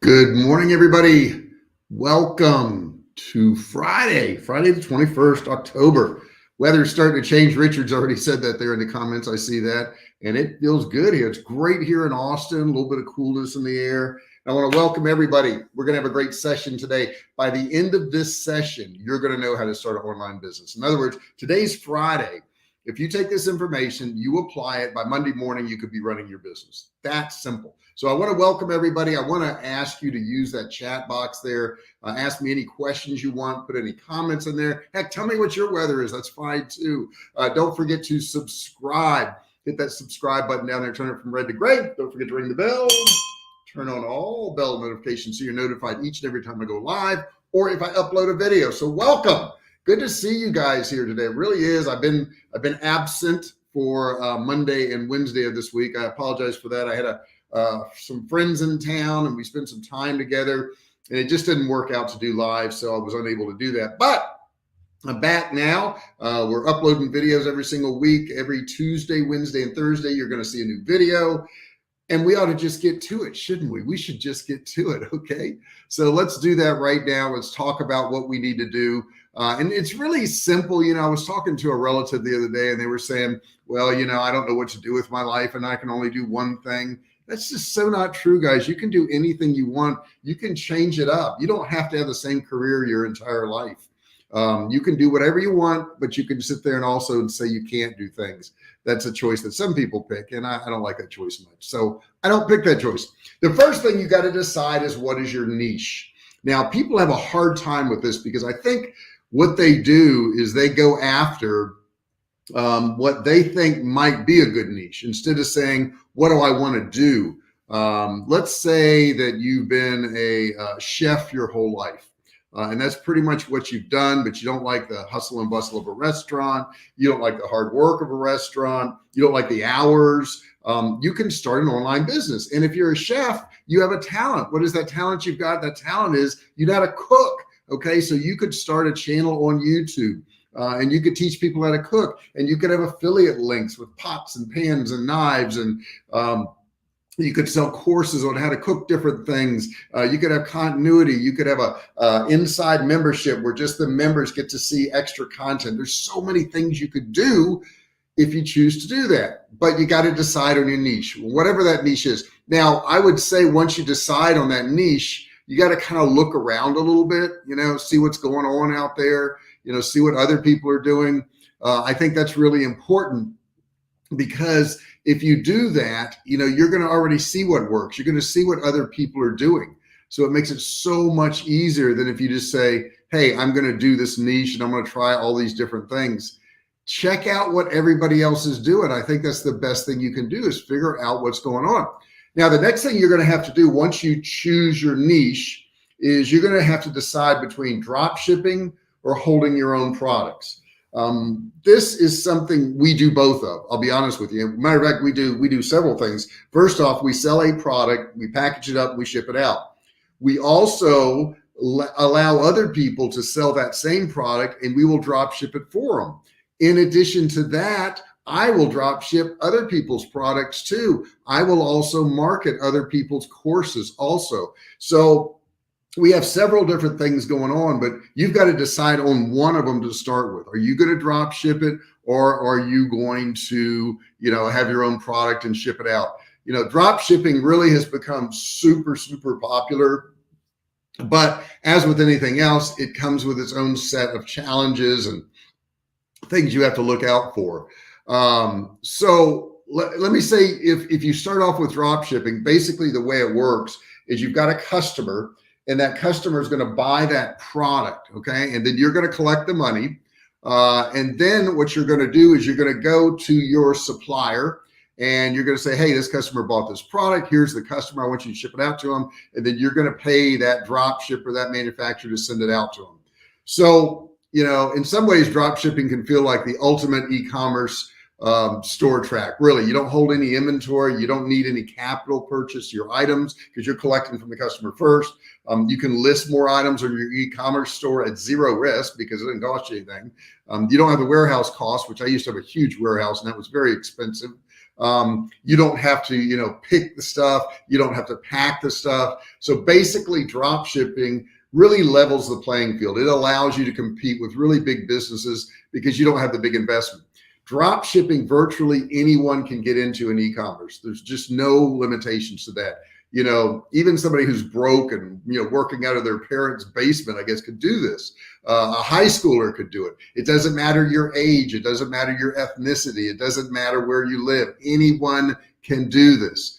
Good morning, everybody. Welcome to Friday the 21st, October. Weather's starting to change. Richard's already said that there in the comments. I see that, and it feels good here. It's great here in Austin, a little bit of coolness in the air. I want to welcome everybody. We're going to have a great session today. By the end of this session, you're going to know how to start an online business. In other words, today's Friday. If you take this information, you apply it, by Monday morning, you could be running your business. That's simple. So I want to welcome everybody. I want to ask you to use that chat box there. Ask me any questions you want, put any comments in there. Heck, tell me what your weather is. That's fine too. Don't forget to subscribe. Hit that subscribe button down there, turn it from red to gray. Don't forget to ring the bell. Turn on all bell notifications so you're notified each and every time I go live or if I upload a video. So welcome. Good to see you guys here today. It really is. I've been absent for Monday and Wednesday of this week. I apologize for that. I had some friends in town and we spent some time together, and it just didn't work out to do live, so I was unable to do that. But I'm back now. We're uploading videos every single week. Every Tuesday, Wednesday, and Thursday, you're going to see a new video. And we ought to just get to it, shouldn't we? We should just get to it, okay? So let's do that right now. Let's talk about what we need to do. And it's really simple. I was talking to a relative the other day, and they were saying, well, I don't know what to do with my life, and I can only do one thing. That's just so not true, guys. You can do anything you want. You can change it up. You don't have to have the same career your entire life. You can do whatever you want, but you can sit there and also say you can't do things. That's a choice that some people pick, and I don't like that choice much. So I don't pick that choice. The first thing you got to decide is, what is your niche? Now, people have a hard time with this because I think what they do is they go after what they think might be a good niche instead of saying, what do I want to do? Let's say that you've been a chef your whole life. And that's pretty much what you've done, but you don't like the hustle and bustle of a restaurant. You don't like the hard work of a restaurant. You don't like the hours. You can start an online business. And if you're a chef, you have a talent. What is that talent you've got? That talent is you know how to cook. Okay, so you could start a channel on YouTube and you could teach people how to cook, and you could have affiliate links with pots and pans and knives, and you could sell courses on how to cook different things. You could have continuity. You could have a inside membership where just the members get to see extra content. There's so many things you could do if you choose to do that, but you got to decide on your niche, whatever that niche is. Now, I would say once you decide on that niche, you got to kind of look around a little bit, see what's going on out there, see what other people are doing. I think that's really important, because if you do that, you're going to already see what works. You're going to see what other people are doing. So it makes it so much easier than if you just say, hey, I'm going to do this niche and I'm going to try all these different things. Check out what everybody else is doing. I think that's the best thing you can do, is figure out what's going on. Now, the next thing you're going to have to do once you choose your niche is you're going to have to decide between drop shipping or holding your own products. This is something we do both of. I'll be honest with you. Matter of fact, we do several things. First off, we sell a product, we package it up, we ship it out. We also allow other people to sell that same product, and we will drop ship it for them. In addition to that, I will drop ship other people's products too. I will also market other people's courses also. So we have several different things going on, but you've got to decide on one of them to start with. Are you going to drop ship it, or are you going to, have your own product and ship it out? Drop shipping really has become super, super popular, but as with anything else, it comes with its own set of challenges and things you have to look out for. So let me say, if you start off with drop shipping, basically the way it works is you've got a customer, and that customer is going to buy that product, okay? And then you're going to collect the money. And then what you're going to do is you're going to go to your supplier, and you're going to say, hey, this customer bought this product. Here's the customer. I want you to ship it out to them. And then you're going to pay that drop shipper, that manufacturer, to send it out to them. So, in some ways, drop shipping can feel like the ultimate e-commerce store track. Really, you don't hold any inventory. You don't need any capital purchase your items because you're collecting from the customer first. You can list more items on your e-commerce store at zero risk because it doesn't cost you anything. You don't have the warehouse cost, which I used to have a huge warehouse, and that was very expensive. You don't have to, pick the stuff. You don't have to pack the stuff. So basically drop shipping really levels the playing field. It allows you to compete with really big businesses because you don't have the big investment. Drop shipping, virtually anyone can get into in e-commerce. There's just no limitations to that. Even somebody who's broke and, working out of their parents' basement, I guess, could do this. A high schooler could do it. It doesn't matter your age. It doesn't matter your ethnicity. It doesn't matter where you live. Anyone can do this.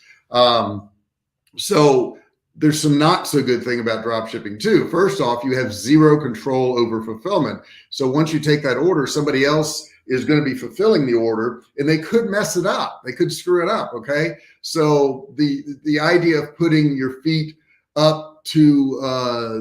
So there's some not so good thing about drop shipping too. First off, you have zero control over fulfillment. So once you take that order, somebody else is going to be fulfilling the order and they could mess it up. They could screw it up. Okay. So the idea of putting your feet up to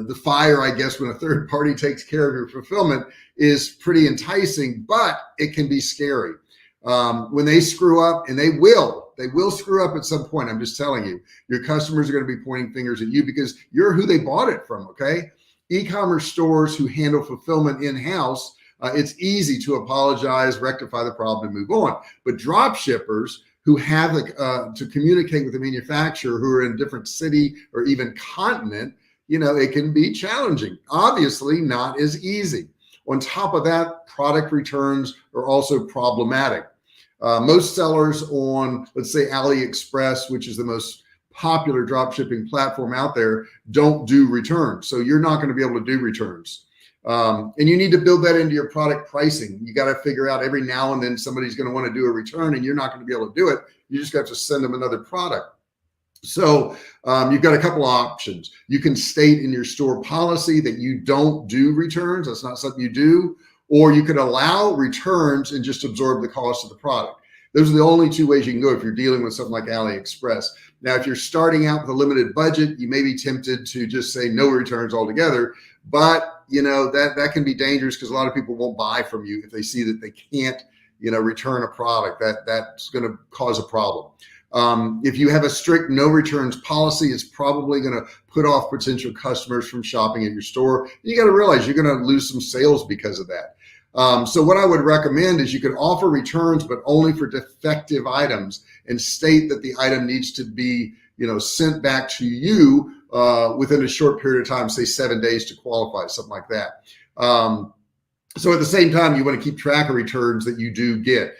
the fire, I guess, when a third party takes care of your fulfillment is pretty enticing, but it can be scary. When they screw up, and they will screw up at some point. I'm just telling you, your customers are going to be pointing fingers at you because you're who they bought it from. Okay. E-commerce stores who handle fulfillment in-house, it's easy to apologize, rectify the problem, and move on. But drop shippers who have to communicate with the manufacturer who are in a different city or even continent, it can be challenging. Obviously not as easy. On top of that, product returns are also problematic. Most sellers on, let's say, AliExpress, which is the most popular drop shipping platform out there, don't do returns. So you're not going to be able to do returns. And you need to build that into your product pricing. You got to figure out every now and then somebody's going to want to do a return and you're not going to be able to do it. You just have to send them another product. So you've got a couple of options. You can state in your store policy that you don't do returns. That's not something you do. Or you could allow returns and just absorb the cost of the product. Those are the only two ways you can go if you're dealing with something like AliExpress. Now, if you're starting out with a limited budget, you may be tempted to just say no returns altogether. But that can be dangerous because a lot of people won't buy from you if they see that they can't, return a product. That's going to cause a problem. If you have a strict no returns policy, it's probably going to put off potential customers from shopping at your store. You got to realize you're going to lose some sales because of that. So what I would recommend is you can offer returns, but only for defective items, and state that the item needs to be, sent back to you within a short period of time, say 7 days to qualify, something like that. So at the same time, you want to keep track of returns that you do get.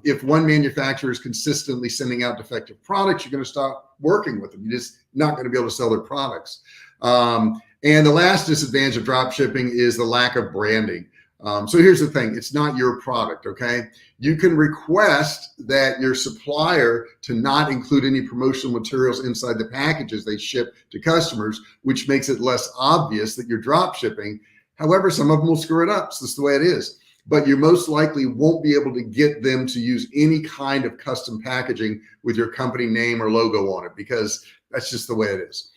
If one manufacturer is consistently sending out defective products, you're going to stop working with them. You're just not going to be able to sell their products. And the last disadvantage of drop shipping is the lack of branding. So here's the thing, it's not your product, okay? You can request that your supplier to not include any promotional materials inside the packages they ship to customers, which makes it less obvious that you're drop shipping. However, some of them will screw it up. So that's the way it is. But you most likely won't be able to get them to use any kind of custom packaging with your company name or logo on it, because that's just the way it is.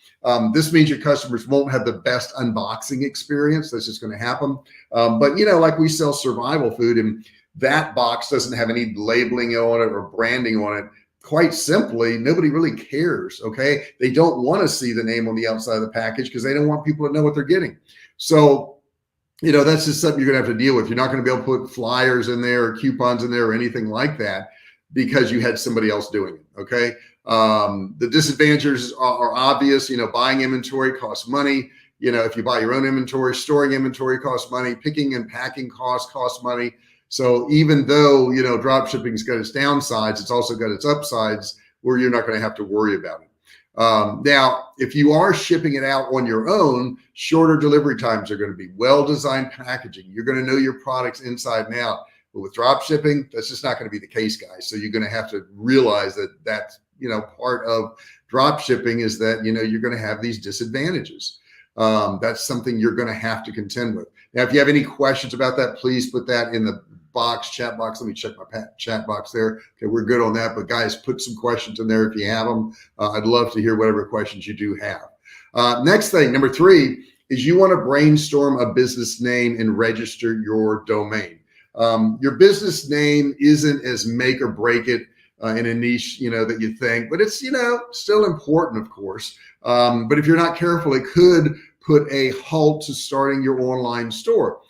This means your customers won't have the best unboxing experience. That's just going to happen. But like we sell survival food, and that box doesn't have any labeling on it or branding on it. Quite simply, nobody really cares. Okay. They don't want to see the name on the outside of the package because they don't want people to know what they're getting. So, that's just something you're going to have to deal with. You're not going to be able to put flyers in there or coupons in there or anything like that because you had somebody else doing it. Okay. The disadvantages are obvious. Buying inventory costs money. If you buy your own inventory, storing inventory costs money, picking and packing costs money. So even though, drop shipping's got its downsides, it's also got its upsides where you're not going to have to worry about it. Now, if you are shipping it out on your own, shorter delivery times are going to be well-designed packaging. You're going to know your products inside and out. But with drop shipping, that's just not going to be the case, guys. So you're going to have to realize that that's, part of drop shipping is that, you're going to have these disadvantages. That's something you're going to have to contend with. Now, if you have any questions about that, please put that in the chat box. Let me check my chat box there. Okay, we're good on that. But guys, put some questions in there if you have them. I'd love to hear whatever questions you do have. Next thing, number 3, is you want to brainstorm a business name and register your domain. Your business name isn't as make or break it in a niche, that you think, but it's, still important, of course. But if you're not careful, it could put a halt to starting your online store.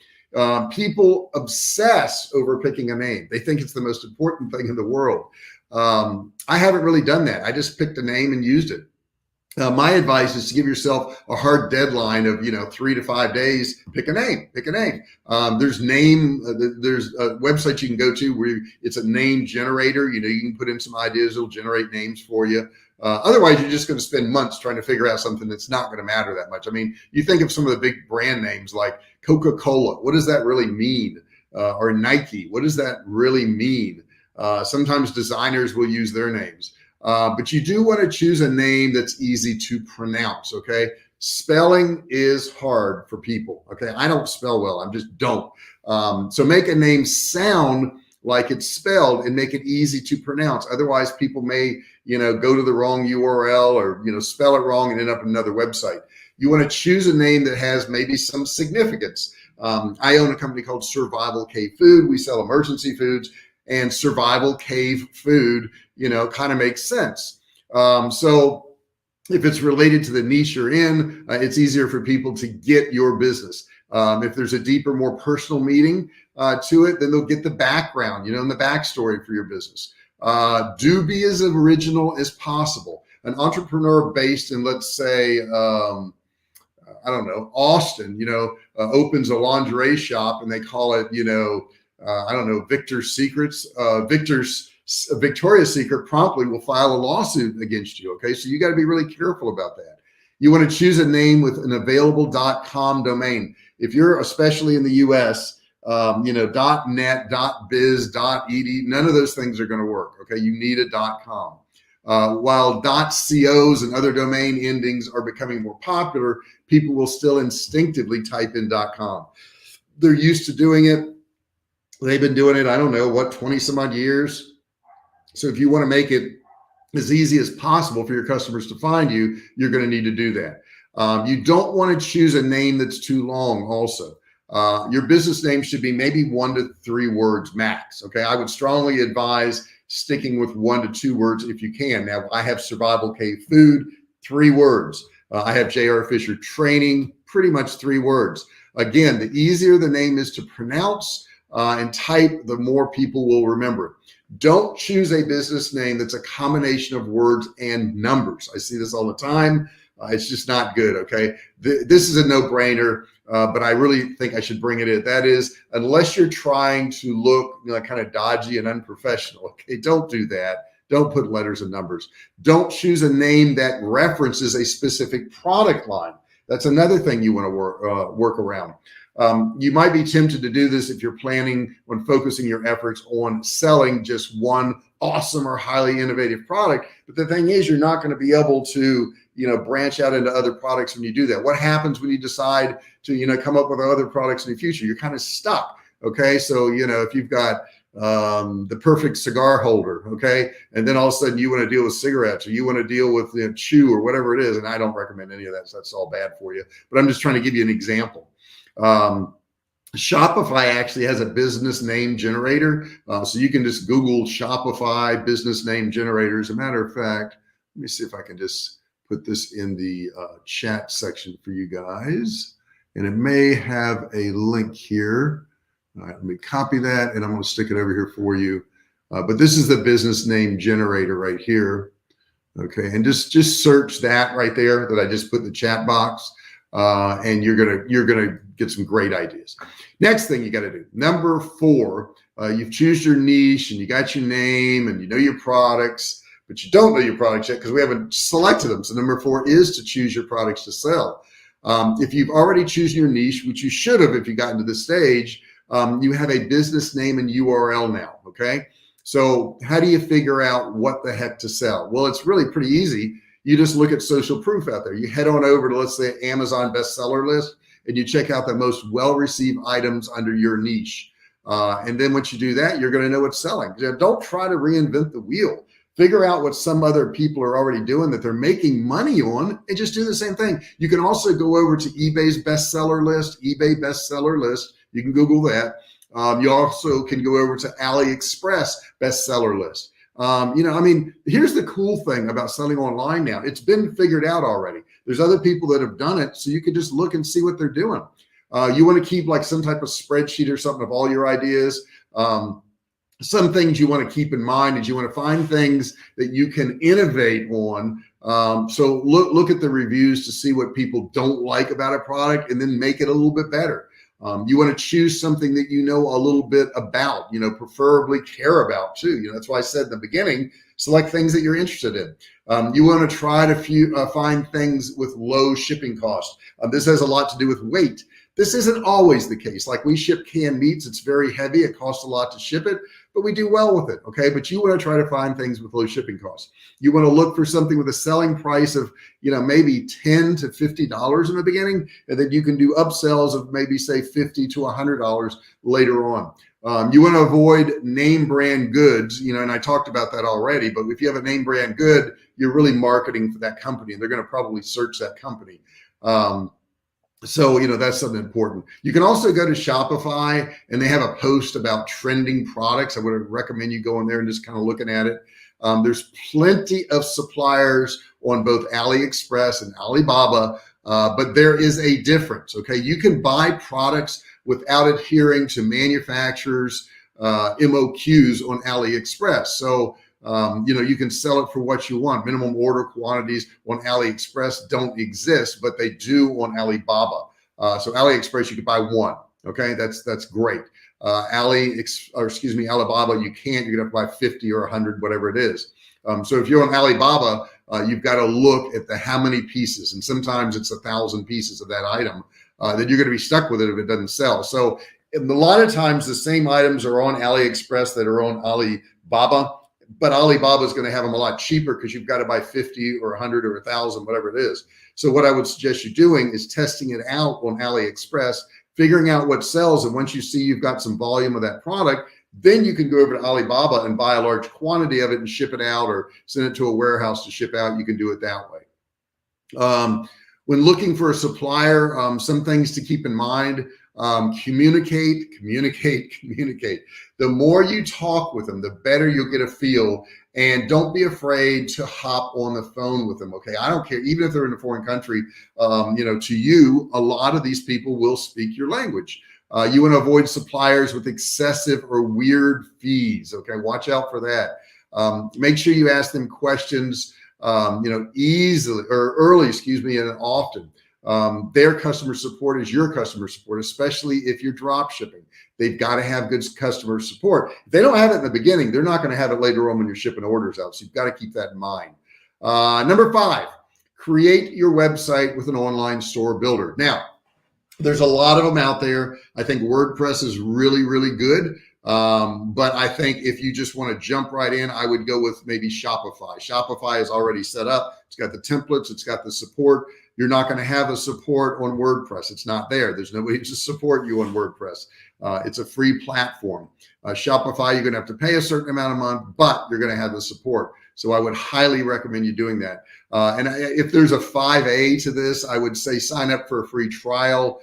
People obsess over picking a name. They think it's the most important thing in the world. I haven't really done that. I just picked a name and used it. My advice is to give yourself a hard deadline of 3 to 5 days. Pick a name. There's websites you can go to where it's a name generator. You can put in some ideas, it'll generate names for you. Otherwise, you're just going to spend months trying to figure out something that's not going to matter that much. I mean, you think of some of the big brand names like Coca-Cola. What does that really mean? Or Nike. What does that really mean? Sometimes designers will use their names. But you do want to choose a name that's easy to pronounce, okay? Spelling is hard for people, okay? I don't spell well, I just don't. So make a name sound like it's spelled and make it easy to pronounce. Otherwise, people may, go to the wrong URL or, spell it wrong and end up in another website. You want to choose a name that has maybe some significance. I own a company called Survivalcave Food. We sell emergency foods, and Survivalcave Food, kind of makes sense. So if it's related to the niche you're in, it's easier for people to get your business. If there's a deeper, more personal meaning to it, then they'll get the background, and the backstory for your business. Do be as original as possible. An entrepreneur based in, let's say, I don't know, Austin, opens a lingerie shop and they call it, I don't know, Victoria's Secret promptly will file a lawsuit against you. Okay. So you got to be really careful about that. You want to choose a name with an available .com domain. If you're especially in the US, .net, .biz, .edu, none of those things are going to work. Okay. You need a .com. While .cos and other domain endings are becoming more popular, people will still instinctively type in .com. They're used to doing it. They've been doing it, I don't know, 20 some odd years. So if you want to make it as easy as possible for your customers to find you, you're going to need to do that. You don't want to choose a name that's too long also. Your business name should be maybe 1 to 3 words max. Okay. I would strongly advise sticking with 1 to 2 words if you can. Now, I have Survivalcave Food, 3 words. I have J.R. Fisher Training, pretty much 3 words. Again, the easier the name is to pronounce and type, the more people will remember it. Don't choose a business name that's a combination of words and numbers. I see this all the time. It's just not good, okay? This is a no-brainer, but I really think I should bring it in. That is, unless you're trying to look kind of dodgy and unprofessional, okay? Don't do that. Don't put letters and numbers. Don't choose a name that references a specific product line. That's another thing you want to work around. You might be tempted to do this if you're planning on focusing your efforts on selling just one awesome or highly innovative product. But the thing is, you're not going to be able to, branch out into other products when you do that. What happens when you decide to, come up with other products in the future? You're kind of stuck. Okay. So, if you've got the perfect cigar holder, okay, and then all of a sudden you want to deal with cigarettes, or you want to deal with chew or whatever it is, and I don't recommend any of that, so that's all bad for you. But I'm just trying to give you an example. Shopify actually has a business name generator, so you can just Google Shopify business name generator. As a matter of fact, let me see if I can just put this in the chat section for you guys, and it may have a link here. All right, let me copy that, and I'm going to stick it over here for you. But this is the business name generator right here. Okay, and just search that right there that I just put in the chat box, and you're gonna get some great ideas. Next thing you got to do, number 4, you've chosen your niche and you got your name and you know your products, but you don't know your products yet because we haven't selected them. So number 4 is to choose your products to sell. If you've already chosen your niche, which you should have if you got into this stage, you have a business name and URL now, okay? So how do you figure out what the heck to sell? Well, it's really pretty easy. You just look at social proof out there. You head on over to, let's say, Amazon bestseller list, and you check out the most well-received items under your niche. And then once you do that, you're going to know what's selling. Don't try to reinvent the wheel. Figure out what some other people are already doing that they're making money on, and just do the same thing. You can also go over to eBay's bestseller list, eBay bestseller list. You can Google that. You also can go over to AliExpress bestseller list. Here's the cool thing about selling online now. It's been figured out already. There's other people that have done it, so you can just look and see what they're doing. You want to keep like some type of spreadsheet or something of all your ideas. some things you want to keep in mind is you want to find things that you can innovate on. So look at the reviews to see what people don't like about a product and then make it a little bit better. You want to choose something that you know a little bit about, preferably care about too. That's why I said in the beginning, select things that you're interested in. You want to try to find things with low shipping costs. This has a lot to do with weight. This isn't always the case. Like we ship canned meats, it's very heavy. It costs a lot to ship it, but we do well with it. Okay. But you want to try to find things with low shipping costs. You want to look for something with a selling price of, maybe $10 to $50 in the beginning, and then you can do upsells of maybe say $50 to $100 later on. You want to avoid name brand goods, and I talked about that already, but if you have a name brand good, you're really marketing for that company and they're going to probably search that company. So, that's something important. You can also go to Shopify and they have a post about trending products. I would recommend you going there and just kind of looking at it. There's plenty of suppliers on both AliExpress and Alibaba, but there is a difference. Okay. You can buy products without adhering to manufacturers' MOQs on AliExpress. So, you can sell it for what you want. Minimum order quantities on AliExpress don't exist, but they do on Alibaba. So AliExpress, you can buy one. Okay, that's great. Alibaba, you can't. You're gonna have to buy 50 or 100, whatever it is. So if you're on Alibaba, you've got to look at how many pieces, and sometimes it's 1,000 pieces of that item. Then you're going to be stuck with it if it doesn't sell. So a lot of times the same items are on AliExpress that are on Alibaba. But Alibaba is going to have them a lot cheaper because you've got to buy 50 or 100 or 1,000, whatever it is. So what I would suggest you doing is testing it out on AliExpress, figuring out what sells. And once you see you've got some volume of that product, then you can go over to Alibaba and buy a large quantity of it and ship it out or send it to a warehouse to ship out. You can do it that way. When looking for a supplier, some things to keep in mind. Communicate. The more you talk with them, the better you'll get a feel. And don't be afraid to hop on the phone with them. Okay. I don't care. Even if they're in a foreign country, to you, a lot of these people will speak your language. You want to avoid suppliers with excessive or weird fees. Okay. Watch out for that. Make sure you ask them questions, easily or early, and often. Their customer support is your customer support, especially if you're drop shipping. They've got to have good customer support. If they don't have it in the beginning, they're not going to have it later on when you're shipping orders out. So you've got to keep that in mind. Number 5, create your website with an online store builder. Now, there's a lot of them out there. I think WordPress is really, really good. But I think if you just want to jump right in, I would go with maybe Shopify. Shopify is already set up. It's got the templates. It's got the support. You're not going to have a support on WordPress. It's not there. There's nobody to support you on WordPress. It's a free platform. Shopify, you're going to have to pay a certain amount a month, but you're going to have the support. So I would highly recommend you doing that. And if there's a 5A to this, I would say sign up for a free trial,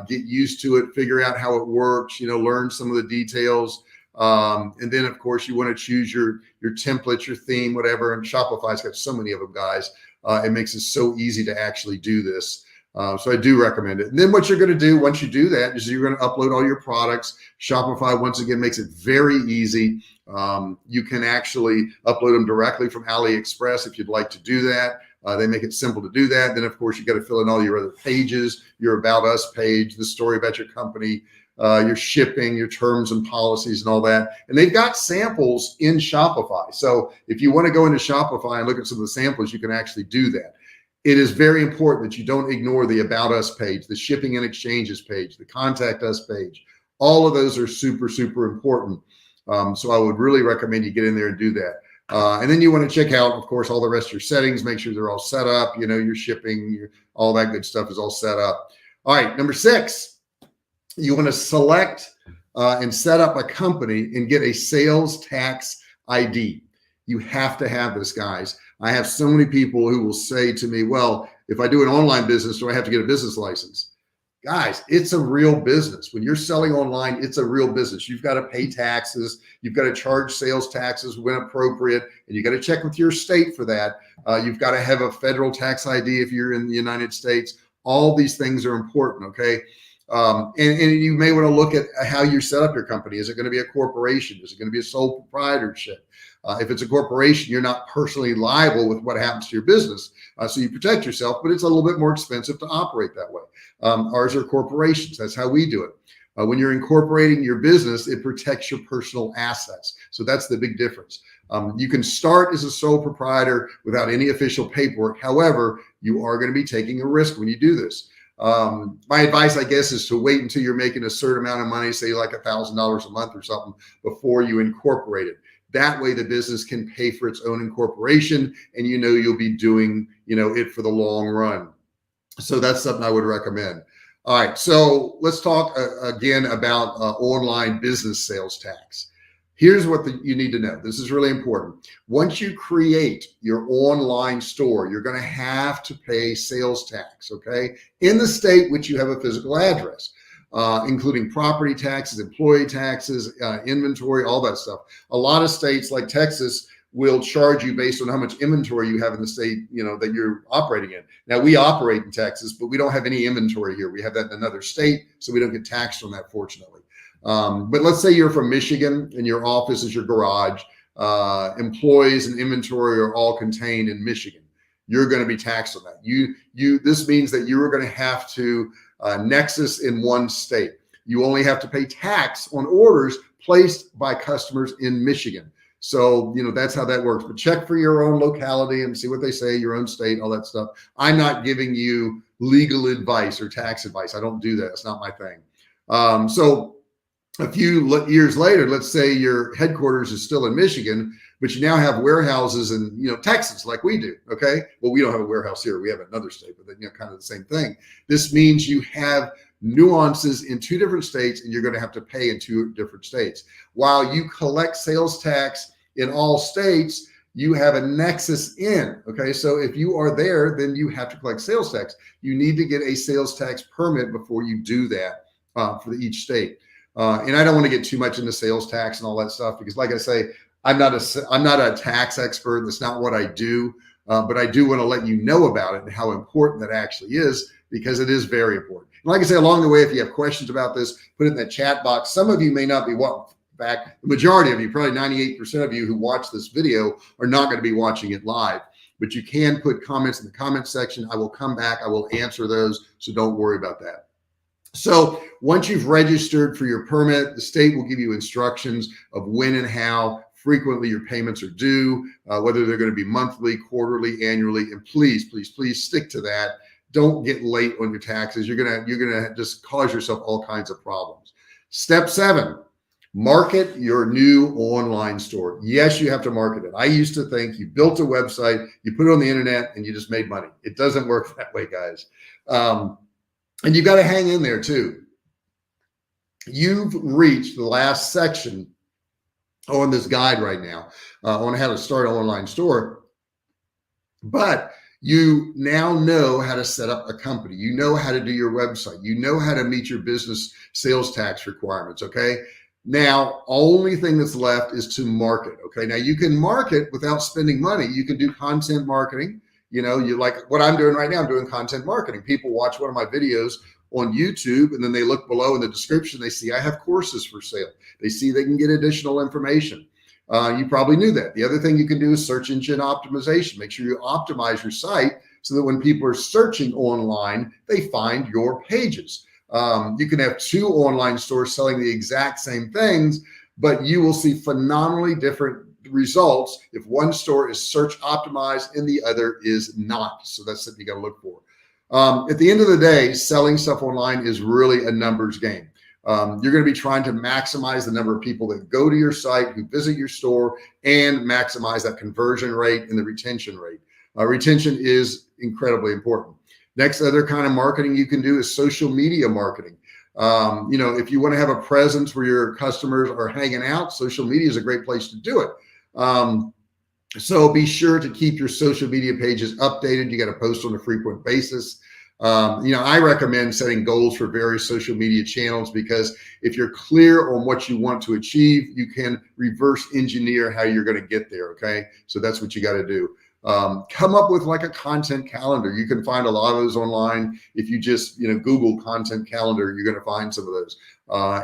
get used to it, figure out how it works, learn some of the details. And then of course you want to choose your template, your theme, whatever. And Shopify's got so many of them, guys. It makes it so easy to actually do this. So I do recommend it. And then what you're going to do once you do that is you're going to upload all your products. Shopify, once again, makes it very easy. You can actually upload them directly from AliExpress if you'd like to do that. They make it simple to do that. Then, of course, you got to fill in all your other pages, your About Us page, the story about your company, your shipping, your terms and policies and all that. And they've got samples in Shopify. So if you want to go into Shopify and look at some of the samples, you can actually do that. It is very important that you don't ignore the About Us page, the shipping and exchanges page, the contact us page. All of those are super, super important. So I would really recommend you get in there and do that. And then you want to check out, of course, all the rest of your settings, make sure they're all set up, your shipping, all that good stuff is all set up. All right, number 6, you want to select and set up a company and get a sales tax ID. You have to have this, guys. I have so many people who will say to me, well, if I do an online business, do I have to get a business license? Guys, it's a real business. When you're selling online, it's a real business. You've got to pay taxes. You've got to charge sales taxes when appropriate, and you got to check with your state for that. You've got to have a federal tax ID if you're in the United States. All these things are important, okay? And you may want to look at how you set up your company. Is it going to be a corporation? Is it going to be a sole proprietorship? If it's a corporation, you're not personally liable with what happens to your business. So you protect yourself, but it's a little bit more expensive to operate that way. Ours are corporations. That's how we do it. When you're incorporating your business, it protects your personal assets. So that's the big difference. You can start as a sole proprietor without any official paperwork. However, you are going to be taking a risk when you do this. My advice, I guess, is to wait until you're making a certain amount of money, say like $1,000 a month or something, before you incorporate it. That way the business can pay for its own incorporation, and you'll be doing it for the long run. So that's something I would recommend. All right, so let's talk again about online business sales tax. Here's what you need to know. This is really important. Once you create your online store, you're going to have to pay sales tax, okay, in the state which you have a physical address, including property taxes, employee taxes, inventory, all that stuff. A lot of states like Texas will charge you based on how much inventory you have in the state, that you're operating in. Now, we operate in Texas, but we don't have any inventory here. We have that in another state, so we don't get taxed on that, fortunately. But let's say you're from Michigan and your office is your garage. Employees and inventory are all contained in Michigan. You're going to be taxed on that. This means that you are going to have to nexus in one state. You only have to pay tax on orders placed by customers in Michigan. So, that's how that works. But check for your own locality and see what they say, your own state, all that stuff. I'm not giving you legal advice or tax advice. I don't do that. It's not my thing. So a few years later, let's say your headquarters is still in Michigan, but you now have warehouses in Texas like we do. Okay, well, we don't have a warehouse here. We have another state, but then kind of the same thing. This means you have nuances in two different states, and you're going to have to pay in two different states. While you collect sales tax in all states, you have a nexus in. Okay, so if you are there, then you have to collect sales tax. You need to get a sales tax permit before you do that for each state. And I don't want to get too much into sales tax and all that stuff, because like I say, I'm not a tax expert. That's not what I do. But I do want to let you know about it and how important that actually is, because it is very important. And like I say, along the way, if you have questions about this, put it in the chat box. Some of you may not be back. The majority of you, probably 98% of you who watch this video, are not going to be watching it live. But you can put comments in the comment section. I will come back. I will answer those. So don't worry about that. So once you've registered for your permit, the state will give you instructions of when and how frequently your payments are due, whether they're going to be monthly, quarterly, annually, and please stick to that. Don't get late on your taxes. You're gonna just cause yourself all kinds of problems. Step 7, market your new online store. Yes, you have to market it. I used to think you built a website, you put it on the internet, and you just made money. It doesn't work that way, guys. And you got to hang in there too. You've reached the last section on this guide right now on how to start an online store, but you now know how to set up a company. You know how to do your website. You know how to meet your business sales tax requirements. Okay. Now, only thing that's left is to market. Okay. Now you can market without spending money. You can do content marketing. You like what I'm doing right now. I'm doing content marketing. People watch one of my videos on YouTube, and then they look below in the description. They see I have courses for sale. They see they can get additional information. You probably knew that. The other thing you can do is search engine optimization. Make sure you optimize your site so that when people are searching online, they find your pages. You can have 2 online stores selling the exact same things, but you will see phenomenally different results if one store is search optimized and the other is not. So that's something you got to look for. At the end of the day, selling stuff online is really a numbers game. You're going to be trying to maximize the number of people that go to your site, who visit your store, and maximize that conversion rate and the retention rate. Retention is incredibly important. Next, other kind of marketing you can do is social media marketing. If you want to have a presence where your customers are hanging out, social media is a great place to do it. So be sure to keep your social media pages updated. You got to post on a frequent basis. I recommend setting goals for various social media channels, because if you're clear on what you want to achieve, you can reverse engineer how you're going to get there. Okay. So that's what you got to do. Come up with like a content calendar. You can find a lot of those online. If you just, Google content calendar, you're going to find some of those.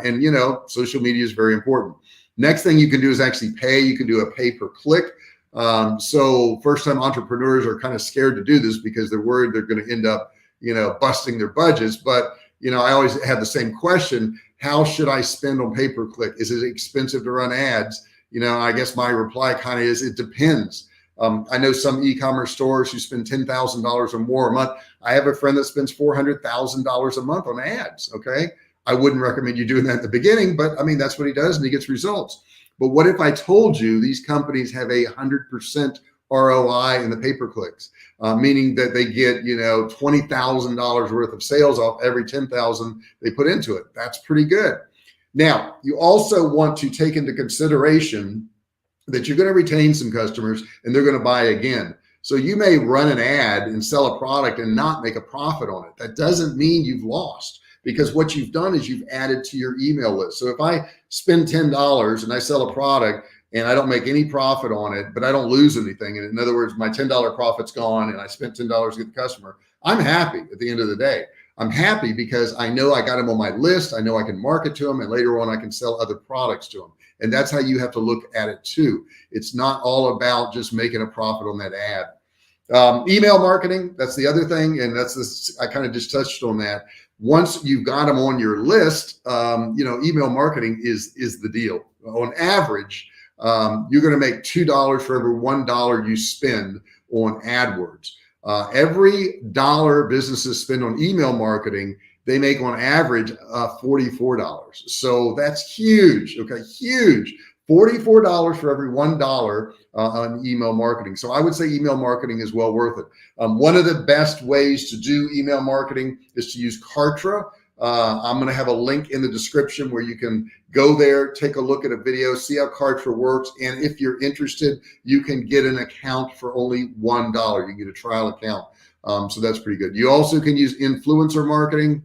And social media is very important. Next thing you can do is actually pay. You can do a pay per click. So first time entrepreneurs are kind of scared to do this because they're worried they're going to end up, busting their budgets. But, I always have the same question. How should I spend on pay per click? Is it expensive to run ads? I guess my reply kind of is, it depends. I know some e-commerce stores who spend $10,000 or more a month. I have a friend that spends $400,000 a month on ads. Okay. I wouldn't recommend you doing that at the beginning, but I mean, that's what he does and he gets results. But what if I told you these companies have 100% ROI in the pay-per-clicks, meaning that they get, $20,000 worth of sales off every 10,000 they put into it. That's pretty good. Now, you also want to take into consideration that you're going to retain some customers and they're going to buy again. So you may run an ad and sell a product and not make a profit on it. That doesn't mean you've lost, because what you've done is you've added to your email list. So if I spend $10 and I sell a product and I don't make any profit on it, but I don't lose anything, and in other words, my $10 profit's gone and I spent $10 to get the customer, I'm happy at the end of the day. I'm happy because I know I got them on my list. I know I can market to them, and later on I can sell other products to them. And that's how you have to look at it too. It's not all about just making a profit on that ad. Email marketing, that's the other thing. And I kind of just touched on that. Once you've got them on your list, email marketing is the deal. On average, you're going to make $2 for every $1 you spend on AdWords. Every dollar businesses spend on email marketing, they make on average $44. So that's huge. Okay, huge. $44 for every $1 on email marketing. So I would say email marketing is well worth it. One of the best ways to do email marketing is to use Kartra. I'm going to have a link in the description where you can go there, take a look at a video, see how Kartra works. And if you're interested, you can get an account for only $1. You can get a trial account. So that's pretty good. You also can use influencer marketing.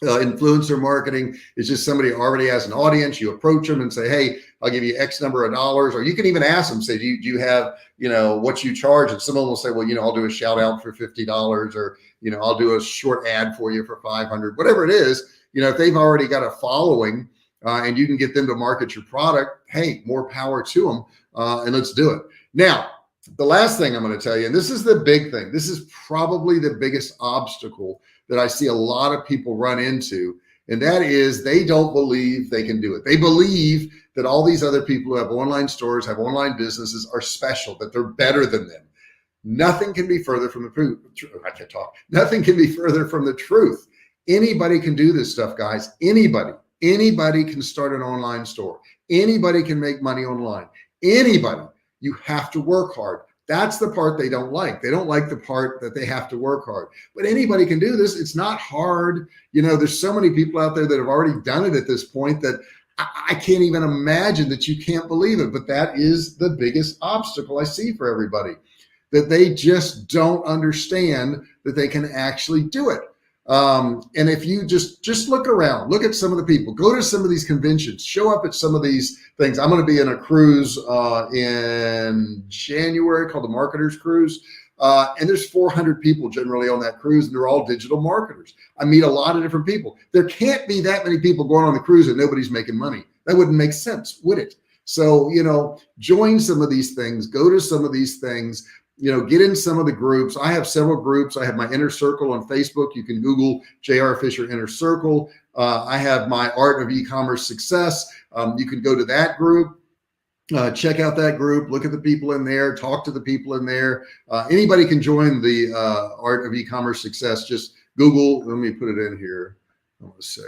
Influencer marketing is just somebody who already has an audience. You approach them and say, hey, I'll give you X number of dollars. Or you can even ask them, say, do you have, what you charge? And someone will say, well, I'll do a shout out for $50, or, I'll do a short ad for you for $500, whatever it is. If they've already got a following and you can get them to market your product, hey, more power to them. And let's do it. Now, the last thing I'm going to tell you, and this is the big thing. This is probably the biggest obstacle that I see a lot of people run into, and that is they don't believe they can do it. They believe that all these other people who have online stores, have online businesses are special, that they're better than them. Nothing can be further from the truth. I can't talk. Nothing can be further from the truth. Anybody can do this stuff, guys. Anybody can start an online store. Anybody can make money online. Anybody. You have to work hard. That's the part they don't like. They don't like the part that they have to work hard. But anybody can do this. It's not hard. There's so many people out there that have already done it at this point that I can't even imagine that you can't believe it. But that is the biggest obstacle I see for everybody, that they just don't understand that they can actually do it. And if you just look around, look at some of the people, go to some of these conventions, show up at some of these things. I'm going to be in a cruise in January called the Marketers Cruise. And there's 400 people generally on that cruise, and they're all digital marketers. I meet a lot of different people. There can't be that many people going on the cruise and nobody's making money. That wouldn't make sense, would it? So, join some of these things, go to some of these things. Get in some of the groups. I have several groups. I have my Inner Circle on Facebook. You can Google J.R. Fisher Inner Circle. I have my Art of E-commerce Success. You can go to that group, check out that group, look at the people in there, talk to the people in there. Anybody can join the Art of E-commerce Success. Just Google. Let me put it in here. I'm going to say,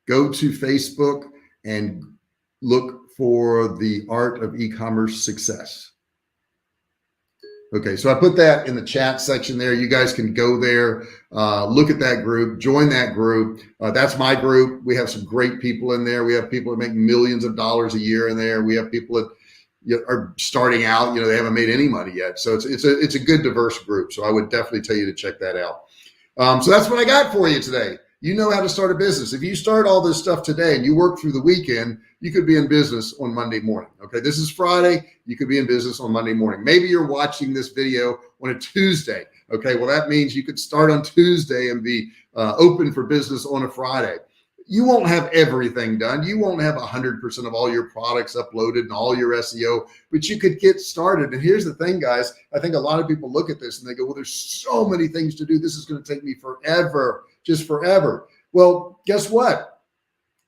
go to Facebook and look for the Art of E-commerce Success. Okay, so I put that in the chat section there. You guys can go there, look at that group, join that group. That's my group. We have some great people in there. We have people that make millions of dollars a year in there. We have people that are starting out. They haven't made any money yet. So it's a good diverse group. So I would definitely tell you to check that out. So that's what I got for you today. You know how to start a business. If you start all this stuff today and you work through the weekend, you could be in business on Monday morning. Okay, this is Friday. You could be in business on Monday morning. Maybe you're watching this video on a Tuesday. Okay, well, that means you could start on Tuesday and be open for business on a Friday. You won't have everything done. You won't have 100% of all your products uploaded and all your SEO, but you could get started. And here's the thing, guys. I think a lot of people look at this and they go, well, there's so many things to do. This is going to take me forever, just forever. Well, guess what?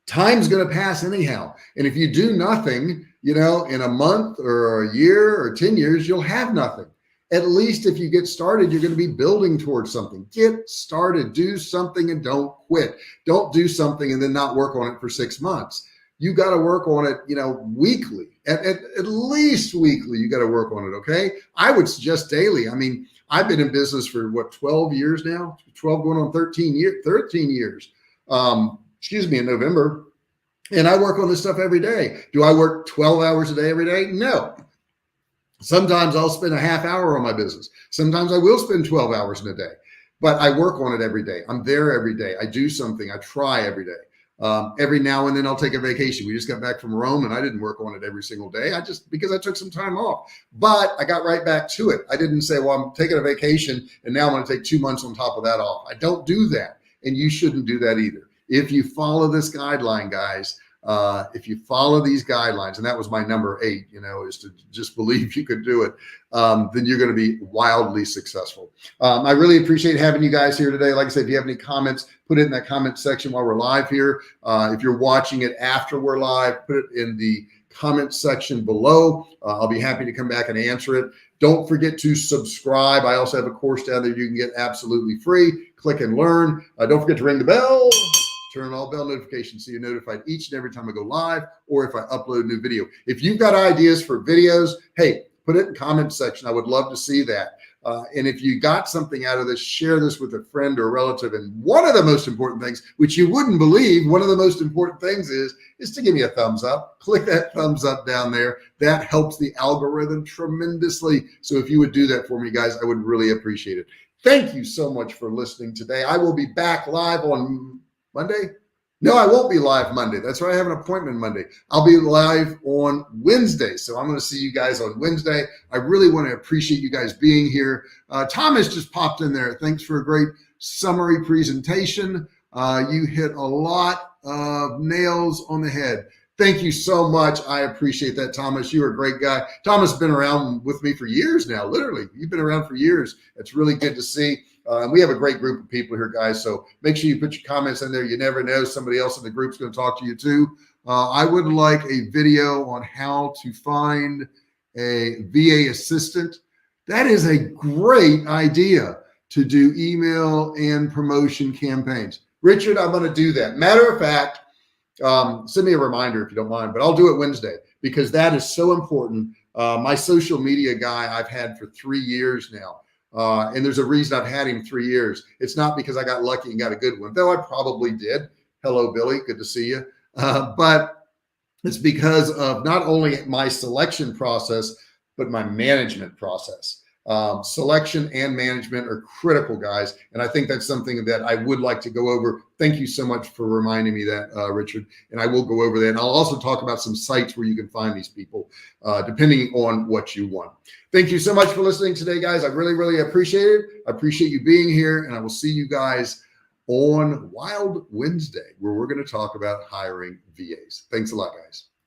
Time's going to pass anyhow. And if you do nothing, you know, in a month or a year or 10 years, you'll have nothing. At least if you get started, you're going to be building towards something. Get started, do something and don't quit. Don't do something and then not work on it for 6 months. You got to work on it, you know, weekly, at least weekly. You got to work on it. Okay. I would suggest daily. I mean, I've been in business for what, 12 years now, 12 going on 13 years, in November. And I work on this stuff every day. Do I work 12 hours a day every day? No. Sometimes I'll spend a half hour on my business. Sometimes I will spend 12 hours in a day, but I work on it every day. I'm there every day. I do something. I try every day. Every now and then I'll take a vacation. We just got back from Rome and I didn't work on it every single day. Because I took some time off, but I got right back to it. I didn't say, well, I'm taking a vacation and now I'm going to take 2 months on top of that off. I don't do that. And you shouldn't do that either. If you follow this guideline, guys, if you follow these guidelines, and that was my number 8, you know, is to just believe you could do it, then you're going to be wildly successful. I really appreciate having you guys here today. Like I said, if you have any comments, put it in that comment section while we're live here. If you're watching it after we're live, put it in the comment section below. I'll be happy to come back and answer it. Don't forget to subscribe. I also have a course down there you can get absolutely free. Click and learn. Don't forget to ring the bell. Turn on all bell notifications so you're notified each and every time I go live or if I upload a new video. If you've got ideas for videos, hey, put it in the comment section. I would love to see that. And if you got something out of this, share this with a friend or a relative. And one of the most important things, which you wouldn't believe, one of the most important things is to give me a thumbs up. Click that thumbs up down there. That helps the algorithm tremendously. So if you would do that for me, guys, I would really appreciate it. Thank you so much for listening today. I will be back live on Monday? No, I won't be live Monday. That's right. I have an appointment Monday. I'll be live on Wednesday. So I'm going to see you guys on Wednesday. I really want to appreciate you guys being here. Thomas just popped in there. Thanks for a great summary presentation. You hit a lot of nails on the head. Thank you so much. I appreciate that, Thomas. You're a great guy. Thomas has been around with me for years now, literally. You've been around for years. It's really good to see. And we have a great group of people here, guys. So make sure you put your comments in there. You never know. Somebody else in the group's going to talk to you too. I would like a video on how to find a VA assistant. That is a great idea to do email and promotion campaigns. Richard, I'm going to do that. Matter of fact, send me a reminder if you don't mind, but I'll do it Wednesday because that is so important. My social media guy I've had for 3 years now. And there's a reason I've had him 3 years. It's not because I got lucky and got a good one, though I probably did. Hello, Billy. Good to see you. But it's because of not only my selection process, but my management process. Selection and management are critical, guys. And I think that's something that I would like to go over. Thank you so much for reminding me that, Richard. And I will go over that. And I'll also talk about some sites where you can find these people, depending on what you want. Thank you so much for listening today, guys. I really, really appreciate it. I appreciate you being here. And I will see you guys on Wild Wednesday, where we're going to talk about hiring VAs. Thanks a lot, guys.